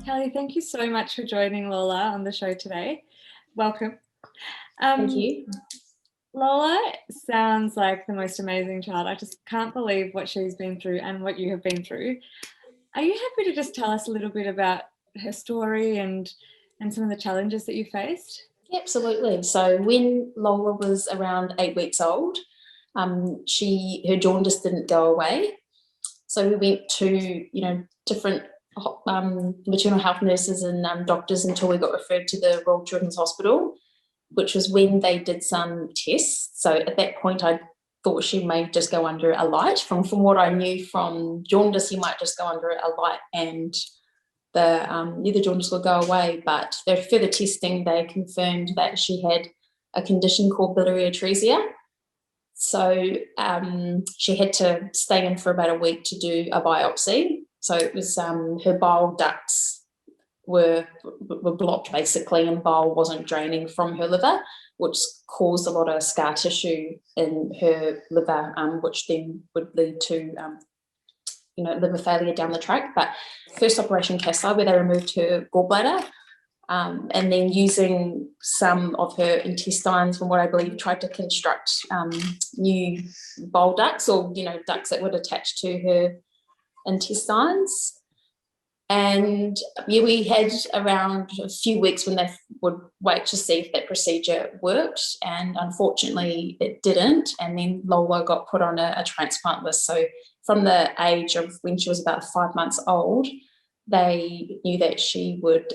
Kelly, thank you so much for joining Lola on the show today. Welcome. Thank you. Lola sounds like the most amazing child. I just can't believe what she's been through and what you have been through. Are you happy to just tell us a little bit about her story and some of the challenges that you faced? Absolutely. So when Lola was around 8 weeks old, her jaundice didn't go away. So we went to, different maternal health nurses and doctors until we got referred to the Royal Children's Hospital, which was when they did some tests. So at that point, I thought she may just go under a light. From what I knew from jaundice, you might just go under a light and the jaundice will go away. But their further testing, they confirmed that she had a condition called biliary atresia. So she had to stay in for about a week to do a biopsy. So it was her bile ducts were blocked basically, and bile wasn't draining from her liver, which caused a lot of scar tissue in her liver, which then would lead to liver failure down the track. But first operation Cassi, where they removed her gallbladder, and then using some of her intestines, from what I believe, tried to construct new bile ducts, or ducts that would attach to her intestines. And we had around a few weeks when they would wait to see if that procedure worked, and unfortunately it didn't. And then Lola got put on a transplant list. So from the age of when she was about 5 months old, they knew that she would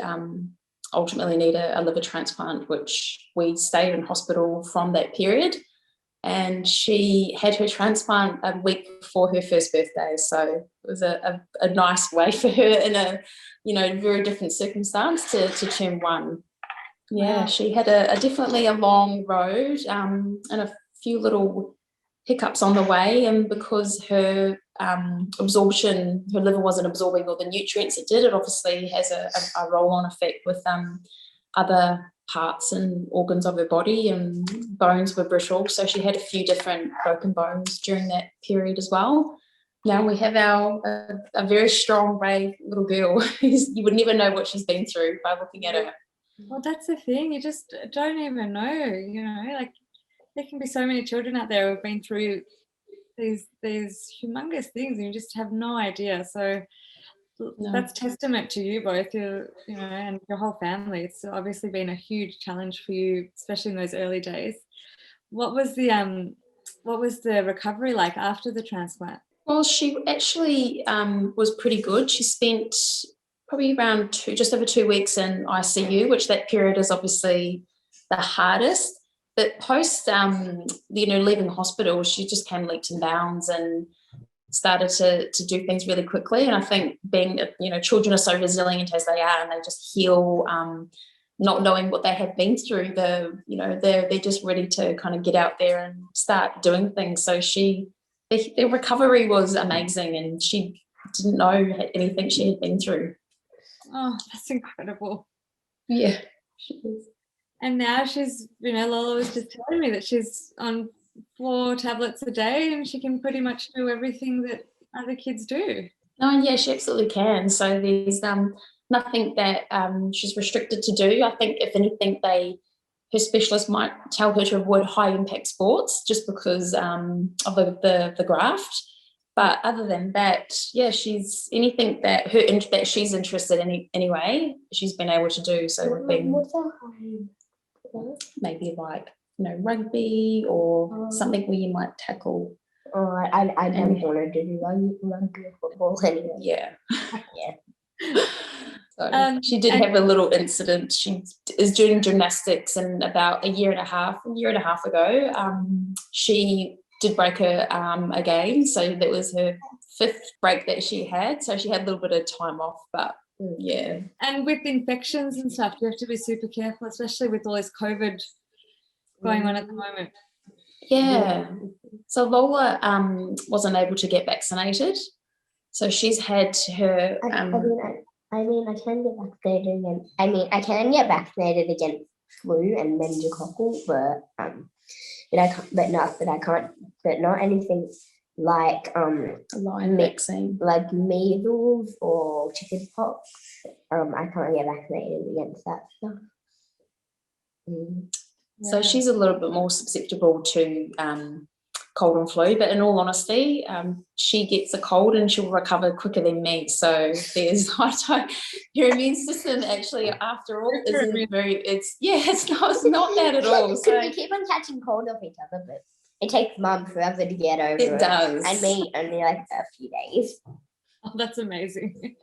ultimately need a liver transplant, which we stayed in hospital from that period. And she had her transplant a week before her first birthday. So it was a nice way for her in a, very different circumstance to turn one. Yeah, wow. She had definitely a long road and a few little hiccups on the way. And because her absorption, her liver wasn't absorbing all the nutrients it did, it obviously has a roll-on effect with other parts and organs of her body, and bones were brittle, so she had a few different broken bones during that period as well. Now we have a very strong, brave little girl. You would never know what she's been through by looking at her. Well, that's the thing, you just don't even know, like there can be so many children out there who have been through these humongous things and you just have no idea. So that's testament to you both, and your whole family. It's obviously been a huge challenge for you, especially in those early days. What was the recovery like after the transplant? Well, she actually was pretty good. She spent probably around just over 2 weeks in ICU, which that period is obviously the hardest. But post, leaving the hospital, she just came leaps and bounds and started to do things really quickly. And I think being, children are so resilient as they are, and they just heal, not knowing what they have been through. They're just ready to kind of get out there and start doing things. So the recovery was amazing, and she didn't know anything she had been through. Oh, that's incredible. Yeah, she is. And now she's, Lola was just telling me that she's on 4 tablets a day and she can pretty much do everything that other kids do. Oh, yeah, she absolutely can. So there's nothing that she's restricted to do. I think if anything, her specialist might tell her to avoid high impact sports just because of the graft. But other than that, yeah, she's anything that she's interested in anyway, she's been able to do. So we've been maybe like rugby or something where you might tackle. I don't want to do rugby or football anyway. Yeah. So she did have a little incident. She is doing gymnastics, and about a year and a half ago, she did break her arm again. So that was her 5th break that she had. So she had a little bit of time off, but yeah. And with infections and stuff, you have to be super careful, especially with all this COVID going on at the moment. Yeah. So Lola wasn't able to get vaccinated. So she's had her. I can get vaccinated against. I can get vaccinated against flu and meningococcal, but not anything like Lion vaccine. like measles or chickenpox. I can't get vaccinated against that stuff. So Yeah. she's a little bit more susceptible to cold and flu, but in all honesty, she gets a cold and she'll recover quicker than me. So there's your immune system actually, after all, isn't very. It's not that at all. So we keep on catching cold off each other, but it takes Mum forever to get over it. it does. And me only like a few days. Oh, that's amazing.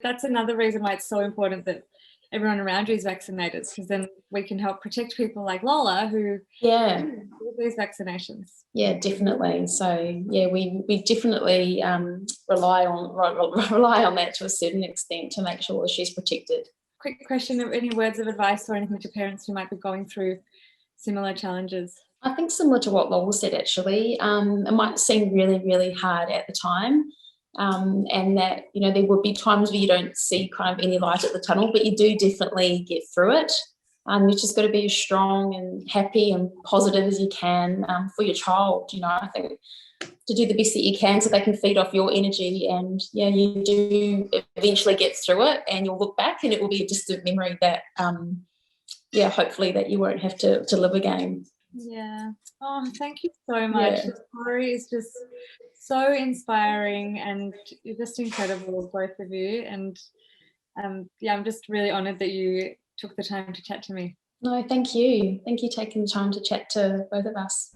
That's another reason why it's so important that everyone around you is vaccinated, because then we can help protect people like Lola who Yeah. do these vaccinations. Yeah, definitely. So yeah, we definitely rely on that to a certain extent to make sure she's protected. Quick question, of any words of advice or anything to parents who might be going through similar challenges? I think similar to what Lola said, actually, it might seem really, really hard at the time, and that, you know, there would be times where you don't see kind of any light at the tunnel, but you do definitely get through it. You've just got to be as strong and happy and positive as you can for your child. You know, I think to do the best that you can so they can feed off your energy, and yeah, you do eventually get through it, and you'll look back and it will be a distant memory that hopefully that you won't have to live again. Yeah. Oh, thank you so much. The story is just so inspiring and you're just incredible, both of you. And I'm just really honoured that you took the time to chat to me. No, thank you. Thank you for taking the time to chat to both of us.